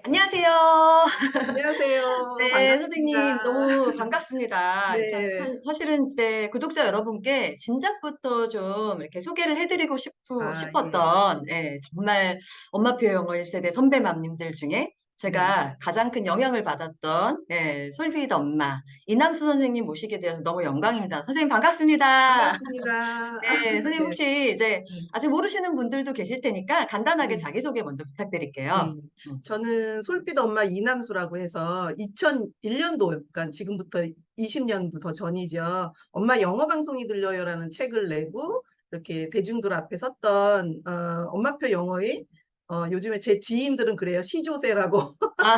안녕하세요. 안녕하세요. 네, 선생님 반갑습니다. 너무 반갑습니다. 네. 사실은 이제 구독자 여러분께 진작부터 좀 이렇게 소개를 해드리고 예. 싶었던, 정말 엄마표 영어 1세대 선배맘님들 중에 네. 제가 가장 큰 영향을 받았던, 솔비드 엄마 이남수 선생님 모시게 되어서 너무 영광입니다. 선생님 반갑습니다. 반갑습니다. 네, 선생님 네. 혹시 이제 네. 아직 모르시는 분들도 계실 테니까 간단하게 네. 자기소개 먼저 부탁드릴게요. 네. 음. 저는 솔빛 엄마 이남수라고 해서 2001년도, 그러니까 지금부터 20년도 더 전이죠. 엄마 영어 방송이 들려요라는 책을 내고 이렇게 대중들 앞에 섰던 엄마표 영어의 요즘에 제 지인들은 그래요. 시조세라고. 아,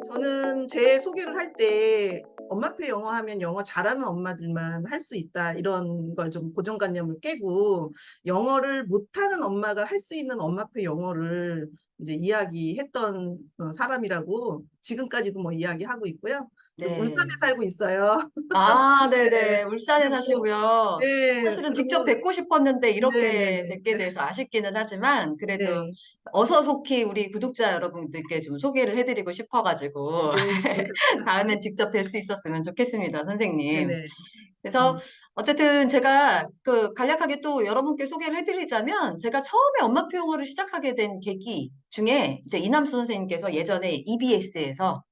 엄마 저는 제 소개를 할 때 엄마표 영어 하면 영어 잘하는 엄마들만 할 수 있다 이런 걸 좀 고정관념을 깨고 영어를 못하는 엄마가 할 수 있는 엄마표 영어를 이제 이야기했던 사람이라고 지금까지도 뭐 이야기하고 있고요. 좀 울산에 네. 살고 있어요. 아, 네. 네네. 울산에 그리고 사시고요. 네. 사실은 직접 그리고 뵙고 싶었는데 이렇게 네네네. 뵙게 돼서 아쉽기는 하지만 그래도 네. 어서 속히 우리 구독자 여러분들께 좀 소개를 해드리고 싶어가지고 네. 그러셨구나. 다음엔 직접 뵐 수 있었으면 좋겠습니다, 선생님. 네네. 그래서 음. 어쨌든 제가 그 간략하게 또 여러분께 소개를 해드리자면 제가 처음에 엄마표 영어를 시작하게 된 계기 중에 이제 이남수 선생님께서 예전에 EBS에서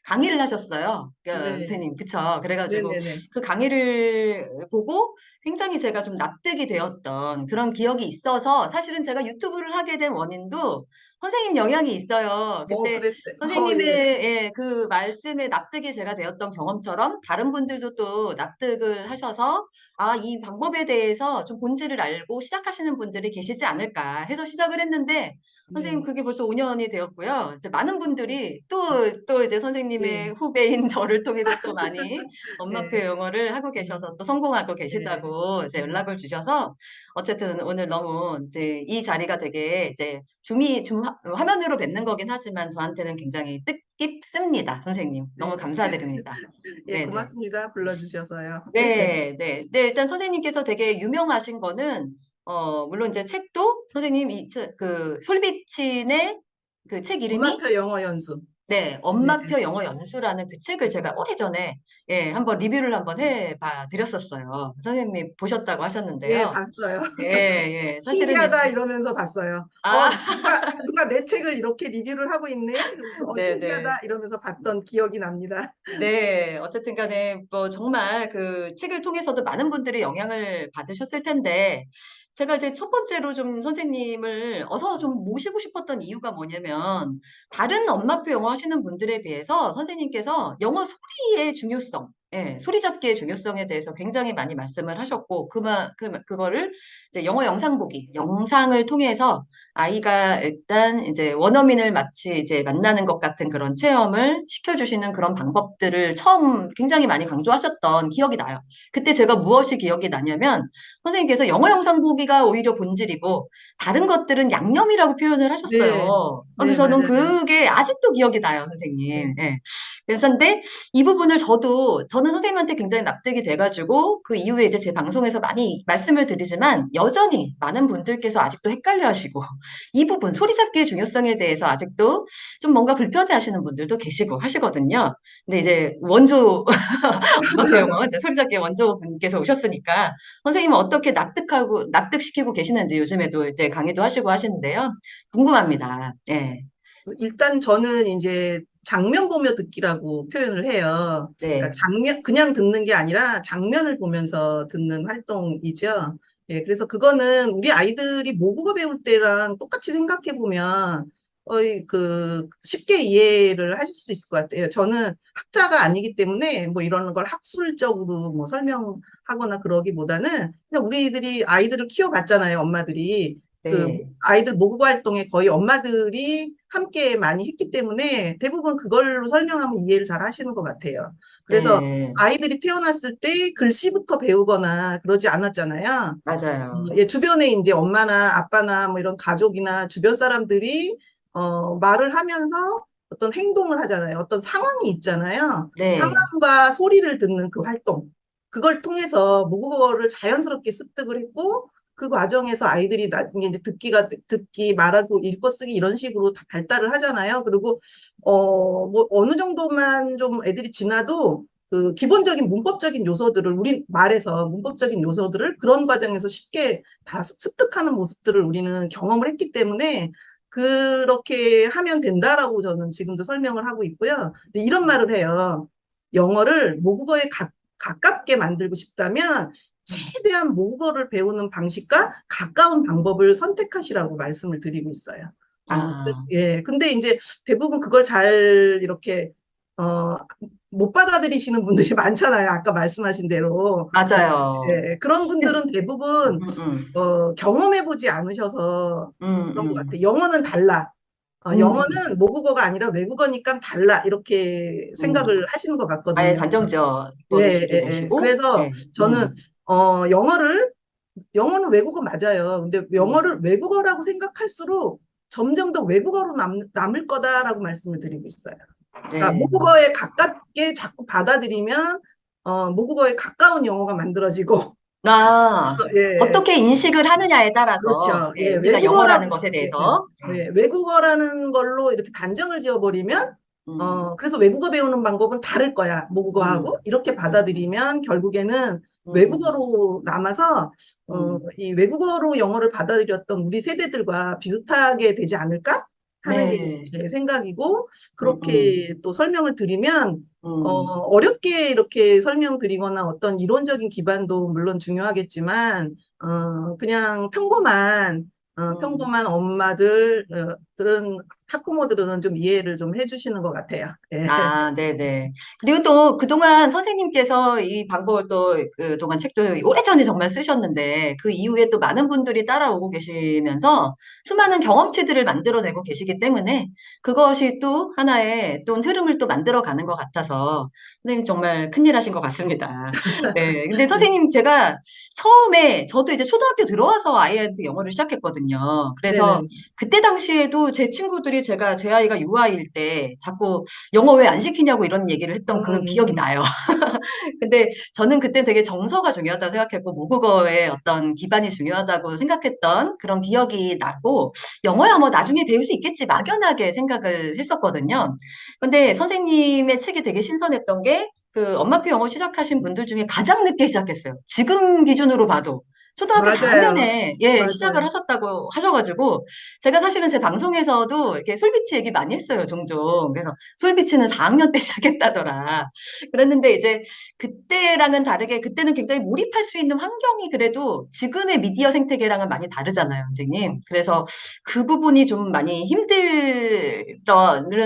강의를 하셨어요. 그 네. 선생님, 그쵸? 그래가지고 네네네. 그 강의를 보고 굉장히 제가 좀 납득이 되었던 그런 기억이 있어서 사실은 제가 유튜브를 하게 된 원인도 선생님 영향이 있어요. 그때 그랬어요. 선생님의 예. 그 말씀에 납득이 제가 되었던 경험처럼 다른 분들도 또 납득을 하셔서 아, 이 방법에 대해서 좀 본질을 알고 시작하시는 분들이 계시지 않을까 해서 시작을 했는데 선생님 네. 그게 벌써 5년이 되었고요. 이제 많은 분들이 또 이제 네. 선생님의 후배인 저를 통해서 또 많이 엄마표 네. 영어를 하고 음. 계셔서 또 성공하고 네. 계시다고 이제 음. 연락을 주셔서 어쨌든 오늘 너무 이제 이 자리가 되게 이제 화면으로 뵙는 거긴 하지만 저한테는 굉장히 뜻깊습니다. 선생님. 너무 네. 감사드립니다. 예, 네네. 고맙습니다. 불러주셔서요. 네. 네, 네. 네, 일단 선생님께서 되게 유명하신 거는, 물론 이제 책도 선생님, 솔비친의 그 책 이름이 엄마표 영어 연수. 네, 네. 엄마표 영어 연수라는 그 책을 제가 오래전에 한번 리뷰를 한번 해봐 드렸었어요. 선생님이 보셨다고 예, 하셨는데요. 봤어요. 예, 예. 사실은 신기하다 이러면서 봤어요. 아, 누가 내 책을 이렇게 리뷰를 하고 있네? 이러면서 네네. 신기하다 이러면서 봤던 기억이 납니다. 네, 어쨌든 간에 뭐 정말 그 책을 통해서도 많은 분들이 영향을 받으셨을 텐데 제가 이제 첫 번째로 좀 선생님을 어서 좀 모시고 싶었던 이유가 뭐냐면 다른 엄마표 영어 하시는 분들에 비해서 선생님께서 영어 소리의 중요성, 소리 잡기의 중요성에 대해서 굉장히 많이 말씀을 하셨고 그거를 이제 영어 영상 보기, 영상을 통해서 아이가 일단 이제 원어민을 마치 이제 만나는 것 같은 그런 체험을 시켜주시는 그런 방법들을 처음 굉장히 많이 강조하셨던 기억이 나요. 그때 제가 무엇이 기억이 나냐면 선생님께서 영어 영상 보기가 오히려 본질이고 다른 것들은 양념이라고 표현을 네. 하셨어요. 근데 네, 저는 맞아요. 그게 아직도 기억이 나요, 선생님. 네. 예. 그래서 근데 이 부분을 저는 선생님한테 굉장히 납득이 돼가지고 그 이후에 이제 제 방송에서 많이 말씀을 드리지만 여전히 많은 분들께서 아직도 헷갈려 하시고 이 부분 소리 잡기의 중요성에 대해서 아직도 좀 뭔가 불편해 하시는 분들도 계시고 하시거든요. 근데 이제 원조 엄마표 영어 이제 소리 잡기 원조분께서 오셨으니까 선생님은 어떻게 납득시키고 계시는지 요즘에도 이제 강의도 하시고 하시는데요. 궁금합니다. 네. 일단 저는 이제 장면 보며 듣기라고 표현을 해요. 그러니까 네. 그냥 듣는 게 아니라 장면을 보면서 듣는 활동이죠. 예, 그래서 그거는 우리 아이들이 모국어 배울 때랑 똑같이 생각해 보면 거의 쉽게 이해를 하실 수 있을 것 같아요. 저는 학자가 아니기 때문에 뭐 이런 걸 학술적으로 뭐 설명하거나 그러기보다는 그냥 우리들이 아이들을 키워봤잖아요, 엄마들이. 네. 아이들 모국어 활동에 거의 엄마들이 함께 많이 했기 때문에 대부분 그걸로 설명하면 이해를 잘 하시는 것 같아요. 그래서 네. 아이들이 태어났을 때 글씨부터 배우거나 그러지 않았잖아요. 맞아요. 예, 주변에 이제 엄마나 아빠나 뭐 이런 가족이나 주변 사람들이 말을 하면서 어떤 행동을 하잖아요. 어떤 상황이 있잖아요. 네. 상황과 소리를 듣는 그 활동. 그걸 통해서 모국어를 자연스럽게 습득을 했고, 그 과정에서 아이들이 나중에 이제 듣기, 말하고, 읽고 쓰기 이런 식으로 다 발달을 하잖아요. 그리고, 뭐, 어느 정도만 좀 애들이 지나도 그 기본적인 문법적인 요소들을, 우리 말에서 문법적인 요소들을 그런 과정에서 쉽게 다 습득하는 모습들을 우리는 경험을 했기 때문에 그렇게 하면 된다라고 저는 지금도 설명을 하고 있고요. 근데 이런 말을 해요. 영어를 모국어에 가깝게 만들고 싶다면 최대한 모국어를 배우는 방식과 가까운 방법을 선택하시라고 말씀을 드리고 있어요. 아, 예. 근데 이제 대부분 그걸 잘 이렇게, 어, 못 받아들이시는 분들이 많잖아요. 아까 말씀하신 대로. 맞아요. 예. 그런 분들은 음, 대부분, 음, 경험해보지 않으셔서 그런 것 음, 같아요. 영어는 달라. 음. 영어는 모국어가 아니라 외국어니까 달라. 이렇게 음. 생각을 하시는 것 아예 같거든요. 단정지어 예, 버리시게 예, 예. 되시고, 그래서 예, 저는, 영어는 외국어 맞아요. 근데 음. 영어를 외국어라고 생각할수록 점점 더 외국어로 남을 거다라고 말씀을 드리고 있어요. 그러니까 네. 모국어에 가깝게 자꾸 받아들이면, 모국어에 가까운 영어가 만들어지고, 나 예, 어떻게 인식을 하느냐에 따라서, 그렇죠. 예, 예, 우리가 영어라는 것에 대해서, 외국어라는 걸로 이렇게 단정을 지어버리면, 음, 그래서 외국어 배우는 방법은 다를 거야. 모국어하고. 음, 이렇게 받아들이면 결국에는 음, 외국어로 남아서, 음, 이 외국어로 영어를 받아들였던 우리 세대들과 비슷하게 되지 않을까 하는 게 네, 제 생각이고, 음, 음, 그렇게 또 설명을 드리면, 음, 어렵게 이렇게 설명드리거나 어떤 이론적인 기반도 물론 중요하겠지만, 그냥 음. 평범한 엄마들은, 학부모들은 좀 이해를 좀 해주시는 것 같아요. 예. 아, 네네. 그리고 또 그동안 선생님께서 이 방법을 또 그동안 책도 오래전에 정말 쓰셨는데 그 이후에 또 많은 분들이 따라오고 계시면서 수많은 경험치들을 만들어내고 계시기 때문에 그것이 또 하나의 또 흐름을 또 만들어가는 것 같아서 선생님 정말 큰일 하신 것 같습니다. 네. 근데 네. 선생님 제가 처음에 저도 이제 초등학교 들어와서 아이한테 영어를 시작했거든요. 그래서 네네. 그때 당시에도 제 친구들이 제 아이가 유아일 때 자꾸 영어 왜 안 시키냐고 이런 얘기를 했던 그 기억이 음, 나요. 근데 저는 그때 되게 정서가 중요하다고 생각했고, 모국어의 어떤 기반이 중요하다고 생각했던 그런 기억이 나고, 영어야 뭐 나중에 배울 수 있겠지, 막연하게 생각을 했었거든요. 근데 선생님의 책이 되게 신선했던 게, 그 엄마표 영어 시작하신 분들 중에 가장 늦게 시작했어요. 지금 기준으로 봐도. 초등학교 맞아요. 4학년에 예, 시작을 맞아요. 하셨다고 하셔가지고 제가 사실은 제 방송에서도 이렇게 솔비치 얘기 많이 했어요, 종종. 그래서 솔비치는 4학년 때 시작했다더라. 그랬는데 이제 그때랑은 다르게 그때는 굉장히 몰입할 수 있는 환경이 그래도 지금의 미디어 생태계랑은 많이 다르잖아요, 선생님. 그래서 그 부분이 좀 많이 힘들는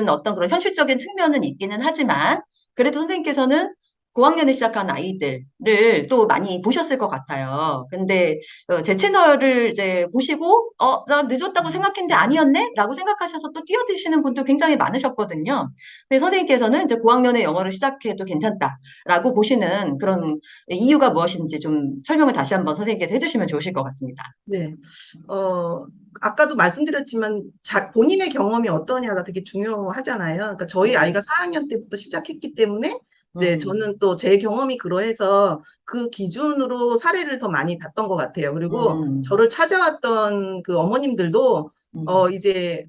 어떤 그런 현실적인 측면은 있기는 하지만 그래도 선생님께서는 고학년에 시작한 아이들을 또 많이 보셨을 것 같아요. 근데 제 채널을 이제 보시고 나 늦었다고 생각했는데 아니었네? 라고 생각하셔서 또 뛰어드시는 분도 굉장히 많으셨거든요. 근데 선생님께서는 이제 고학년에 영어를 시작해도 괜찮다라고 보시는 그런 이유가 무엇인지 좀 설명을 다시 한번 선생님께서 해주시면 좋으실 것 같습니다. 네. 어, 아까도 말씀드렸지만, 본인의 경험이 어떠냐가 되게 중요하잖아요. 그러니까 저희 네. 아이가 4학년 때부터 시작했기 때문에, 이제 음, 저는 또 제 경험이 그러해서 그 기준으로 사례를 더 많이 봤던 것 같아요. 그리고 음, 저를 찾아왔던 그 어머님들도, 음,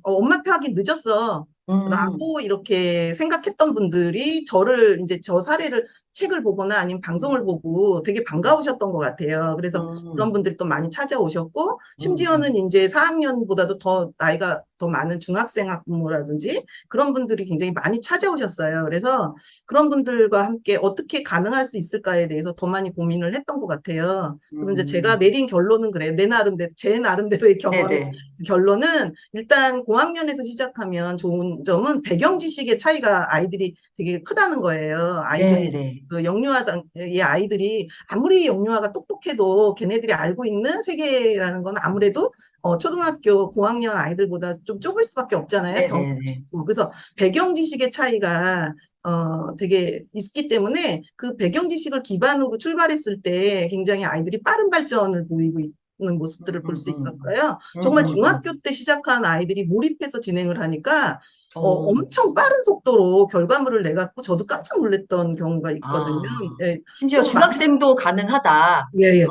엄마표 하기 늦었어. 음, 라고 이렇게 생각했던 분들이 저를 이제 저 사례를 책을 보거나 아니면 방송을 보고 되게 반가우셨던 것 같아요. 그래서 그런 음, 분들이 또 많이 찾아오셨고, 음, 심지어는 이제 4학년보다도 더 나이가 더 많은 중학생 학부모라든지 그런 분들이 굉장히 많이 찾아오셨어요. 그래서 그런 분들과 함께 어떻게 가능할 수 있을까에 대해서 더 많이 고민을 했던 것 같아요. 그래서 이제 제가 음. 내린 결론은 그래요. 제 나름대로의 경험의 네네. 결론은 일단 고학년에서 시작하면 좋은 점은 배경 지식의 차이가 아이들이 되게 크다는 거예요. 네네. 그 영유아의 아이들이 아무리 영유아가 똑똑해도 걔네들이 알고 있는 세계라는 건 아무래도 초등학교 고학년 아이들보다 좀 좁을 수밖에 없잖아요. 네네네. 그래서 배경 지식의 차이가 되게 있기 때문에 그 배경 지식을 기반으로 출발했을 때 굉장히 아이들이 빠른 발전을 모습들을 볼 음, 수 음, 있었어요. 음, 정말 음, 음. 중학교 때 시작한 아이들이 몰입해서 진행을 하니까 어, 엄청 빠른 속도로 결과물을 내갖고 저도 깜짝 놀랐던 경우가 있거든요. 아, 예, 심지어 좀 많이, 중학생도 가능하다. 예, 예. 네.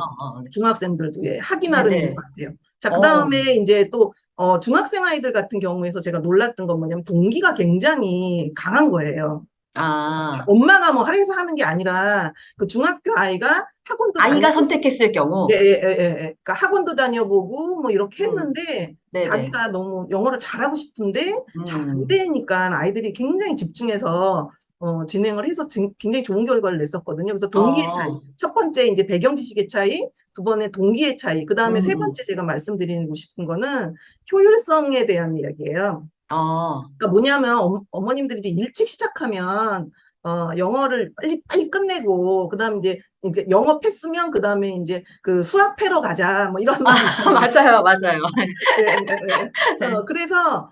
중학생들도 예, 하기 나름인 것 네네. 같아요. 자, 그 어, 다음에 이제 또 중학생 아이들 같은 경우에서 제가 놀랐던 건 뭐냐면 동기가 굉장히 강한 거예요. 아, 엄마가 뭐 할애해서 하는 게 아니라 그 중학교 아이가 학원도 아이가 다니고 선택했을 예, 경우, 예, 예, 예. 그러니까 학원도 다녀보고 뭐 이렇게 음, 했는데 네네. 자기가 너무 영어를 잘하고 싶은데 잘 안 음, 되니까 아이들이 굉장히 집중해서 진행을 해서 굉장히 좋은 결과를 냈었거든요. 그래서 동기의 차이. 어, 첫 번째 이제 배경 지식의 차이, 두 번에 동기의 차이, 그 다음에 세 음, 번째 제가 말씀드리고 싶은 거는 효율성에 대한 이야기예요. 어, 그러니까 뭐냐면 어머님들이 이제 일찍 시작하면 영어를 빨리 빨리 끝내고 그다음에 이제 이렇게 영어 패스면 그다음에 이제 그 수학 패러 가자 뭐 이런 아, 말이 있잖아요. 맞아요, 맞아요. 예, 예, 예. 예. 네. 그래서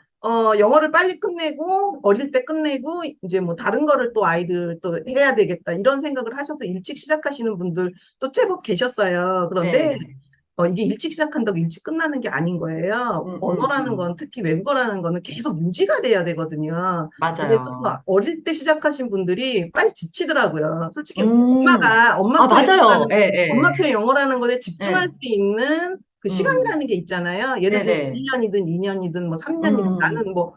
영어를 빨리 끝내고 어릴 때 끝내고 이제 뭐 다른 거를 또 아이들 또 해야 되겠다 이런 생각을 하셔서 일찍 시작하시는 분들 또 제법 계셨어요. 그런데 네네. 이게 일찍 시작한다고 일찍 끝나는 게 아닌 거예요. 언어라는 건 특히 외국어라는 거는 계속 유지가 돼야 되거든요. 그래서 맞아요. 막 어릴 때 시작하신 분들이 빨리 지치더라고요. 솔직히 음, 아, 엄마표 맞아요. 영어라는 예, 예, 엄마표 영어라는 것에 예. 집중할 수 있는 그 음, 시간이라는 게 있잖아요. 예를 들면 네네. 1년이든 2년이든 뭐 3년이든 음, 나는 뭐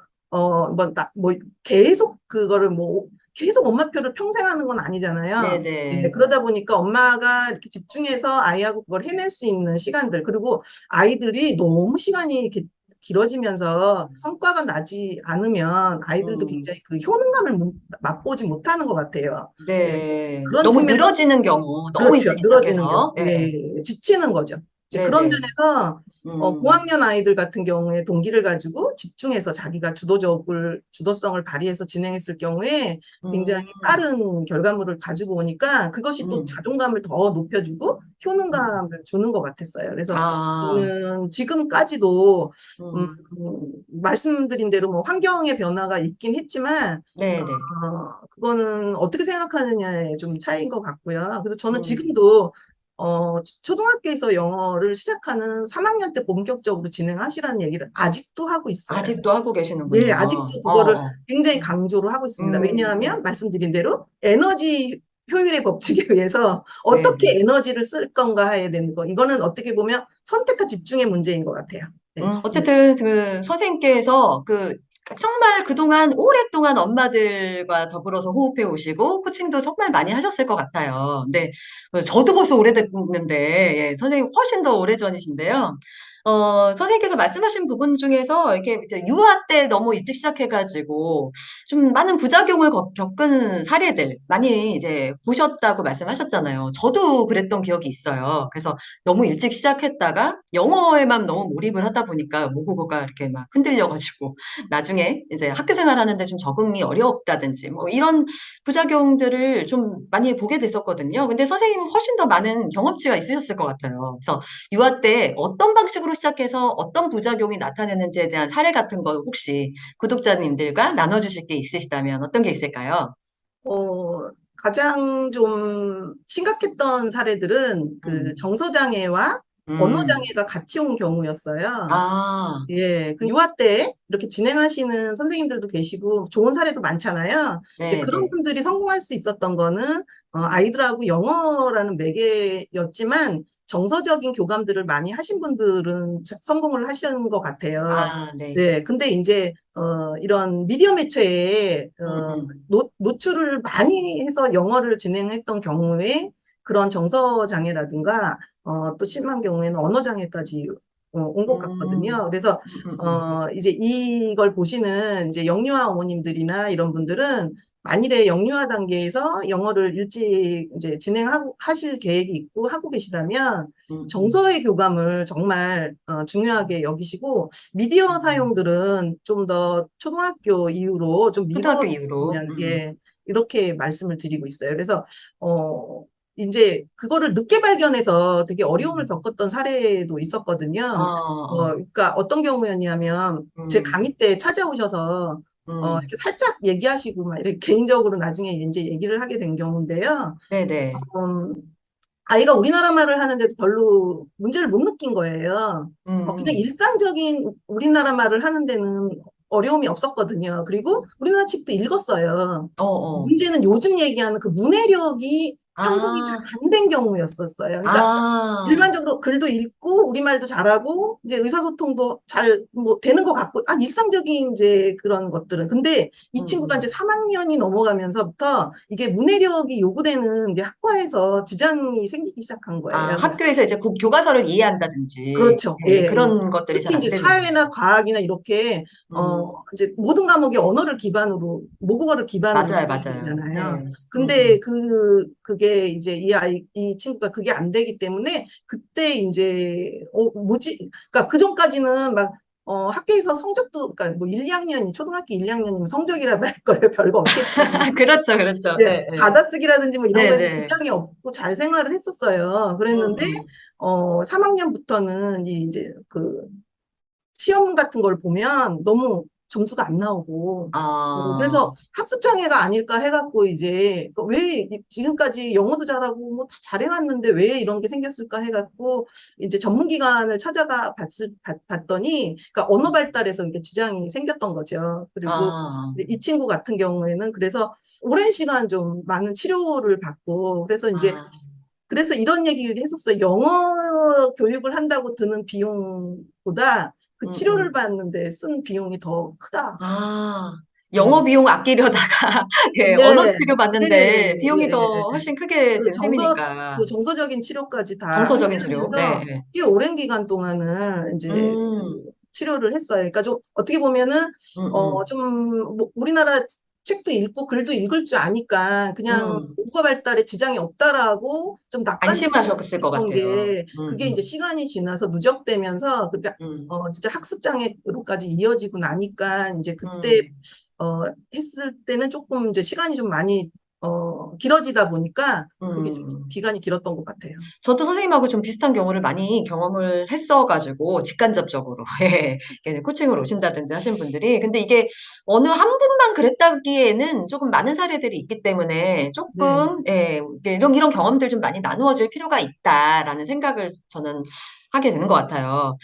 계속 그거를 뭐 계속 엄마표를 평생 하는 건 아니잖아요. 예, 네네. 그러다 보니까 엄마가 이렇게 집중해서 아이하고 그걸 해낼 수 있는 시간들, 그리고 아이들이 너무 시간이 이렇게 길어지면서 성과가 나지 않으면 아이들도 음, 굉장히 그 효능감을 맛보지 못하는 것 같아요. 예, 네. 그런 너무 측면에서 늘어지는 경우, 너무 그렇죠. 일찍 늘어지는 경우. 시작해서. 예, 예, 예. 예, 예. 지치는 거죠. 이제 그런 네네. 면에서 음, 고학년 아이들 같은 경우에 동기를 가지고 집중해서 자기가 주도성을 발휘해서 진행했을 경우에 굉장히 음, 빠른 결과물을 가지고 오니까 그것이 또 음, 자존감을 더 높여주고 음. 효능감을 주는 것 같았어요. 그래서 아, 저는 지금까지도 음, 음, 말씀드린 대로 뭐 환경의 변화가 있긴 했지만 네네. 그거는 어떻게 생각하느냐의 좀 차이인 것 같고요. 그래서 저는 음, 지금도 초등학교에서 영어를 시작하는 3학년 때 본격적으로 진행하시라는 얘기를 아직도 하고 있어요. 아직도 하고 네, 계시는군요. 아직도 어, 그거를 어. 굉장히 강조를 하고 있습니다. 음, 왜냐하면 말씀드린 대로 에너지 효율의 법칙에 의해서 어떻게 네네. 에너지를 쓸 건가 해야 되는 거. 이거는 어떻게 보면 선택과 집중의 문제인 것 같아요. 네. 어쨌든 그 선생님께서 그 정말 그동안 오랫동안 엄마들과 더불어서 호흡해 오시고 코칭도 정말 많이 하셨을 것 같아요. 근데 저도 벌써 오래됐는데 예, 선생님 훨씬 더 오래전이신데요. 선생님께서 말씀하신 부분 중에서 이렇게 이제 유아 때 너무 일찍 시작해가지고 좀 많은 부작용을 겪은 사례들 많이 이제 보셨다고 말씀하셨잖아요. 저도 그랬던 기억이 있어요. 그래서 너무 일찍 시작했다가 영어에만 너무 몰입을 하다 보니까 모국어가 이렇게 막 흔들려가지고 나중에 이제 학교 생활하는데 좀 적응이 어렵다든지 뭐 이런 부작용들을 좀 많이 보게 됐었거든요. 근데 선생님은 훨씬 더 많은 경험치가 있으셨을 것 같아요. 그래서 유아 때 어떤 방식으로 시작해서 어떤 부작용이 나타내는지에 대한 사례 같은 거 혹시 구독자님들과 나눠주실 게 있으시다면 어떤 게 있을까요? 가장 좀 심각했던 사례들은 그 음, 정서장애와 음, 언어장애가 같이 온 경우였어요. 아, 예, 그 유아 때 이렇게 진행하시는 선생님들도 계시고 좋은 사례도 많잖아요. 이제 네, 그런 네. 분들이 성공할 수 있었던 거는 아이들하고 영어라는 매개였지만 정서적인 교감들을 많이 하신 분들은 성공을 하신 것 같아요. 아, 네. 네, 근데 이제 이런 미디어 매체에 음. 노출을 많이 해서 영어를 진행했던 경우에 그런 정서 장애라든가 또 심한 경우에는 언어 장애까지 온 것 음, 같거든요. 그래서 음. 이제 이걸 보시는 이제 영유아 어머님들이나 이런 분들은 만일에 영유아 단계에서 영어를 일찍 이제 진행하고 하실 계획이 있고 하고 계시다면 음. 정서의 교감을 정말 중요하게 여기시고 미디어 음. 사용들은 좀 더 초등학교 이후로 좀 초등학교 미뤄 이후로. 그냥 예 이렇게 말씀을 드리고 있어요. 그래서 어 이제 그거를 늦게 발견해서 되게 어려움을 음. 겪었던 사례도 있었거든요. 어. 그러니까 어떤 경우였냐면 제 음. 강의 때 찾아오셔서 음. 이렇게 살짝 얘기하시고 막 이렇게 개인적으로 나중에 이제 얘기를 하게 된 경우인데요. 네네. 음, 아이가 우리나라 말을 하는데도 별로 문제를 못 느낀 거예요. 그냥 음, 일상적인 우리나라 말을 하는 데는 어려움이 없었거든요. 그리고 우리나라 책도 읽었어요. 어, 어. 문제는 요즘 얘기하는 그 문해력이 향상이 잘 아, 안 된 경우였었어요. 그러니까 아, 일반적으로 글도 읽고 우리말도 잘하고 이제 의사소통도 잘 뭐 되는 것 같고 일상적인 이제 그런 것들은 근데 이 친구가 음. 이제 3학년이 넘어가면서부터 이게 문해력이 요구되는 게 학과에서 지장이 생기기 시작한 아, 거예요. 학교에서 이제 교과서를 이해한다든지, 그렇죠. 예, 예, 예. 그런 것들이 잘 특히 안 이제 되는 거죠. 사회나 과학이나 이렇게 음, 이제 모든 과목이 언어를 기반으로 모국어를 기반으로 맞아요, 진행이 맞아요. 되잖아요. 네, 근데 그게 이제 이 친구가 그게 안 되기 때문에 그때 이제 뭐지? 그러니까 그 전까지는 막 학교에서 성적도 그러니까 뭐 1, 2학년이 초등학교 1, 2학년이면 성적이라 할 거예요. 별거 없겠지. 그렇죠, 그렇죠. 이제 예, 예. 받아쓰기라든지 뭐 이런 네, 거에 네. 지장이 없고 잘 생활을 했었어요. 음, 그랬는데 음. 3학년부터는 이제 그 시험 같은 걸 보면 너무 점수가 안 나오고 아, 그래서 학습 장애가 아닐까 해갖고 이제 왜 지금까지 영어도 잘하고 뭐 다 잘해왔는데 왜 이런 게 생겼을까 해갖고 이제 전문기관을 봤더니 그러니까 언어 발달에서 이렇게 지장이 생겼던 거죠. 그리고 아, 이 친구 같은 경우에는 그래서 오랜 시간 좀 많은 치료를 받고 아, 그래서 이런 얘기를 했었어요. 영어 교육을 한다고 드는 비용보다 그 치료를 음. 받는데 쓴 비용이 더 크다. 아, 영어 예. 비용 아끼려다가, 예, 언어 네, 치료 예, 받는데 예, 예, 비용이 예. 더 훨씬 크게 그 든 셈이니까. 그 정서적인 치료까지 다 함께 정서적인 치료. 네, 하면서 네. 꽤 오랜 기간 동안은 이제 음, 그 치료를 했어요. 그러니까 좀 어떻게 보면은 음, 음, 뭐 우리나라 책도 읽고 글도 읽을 줄 아니까 그냥 음. 국어 발달에 지장이 없다라고 좀 낙관적으로 안심하셨을 것 했던 같아요. 게 그게 이제 시간이 지나서 누적되면서 그러니까 음, 진짜 학습 장애로까지 이어지고 나니까 이제 그때 음. 어 했을 때는 조금 이제 시간이 좀 많이 길어지다 보니까 그게 좀 음. 기간이 길었던 것 같아요. 저도 선생님하고 좀 비슷한 경우를 많이 경험을 했어가지고, 직간접적으로, 예, 이렇게 코칭을 오신다든지 하신 분들이. 근데 이게 어느 한 분만 그랬다기에는 조금 많은 사례들이 있기 때문에 네. 조금, 예, 이런 경험들 좀 많이 나누어질 필요가 있다라는 생각을 저는 하게 되는 것 같아요.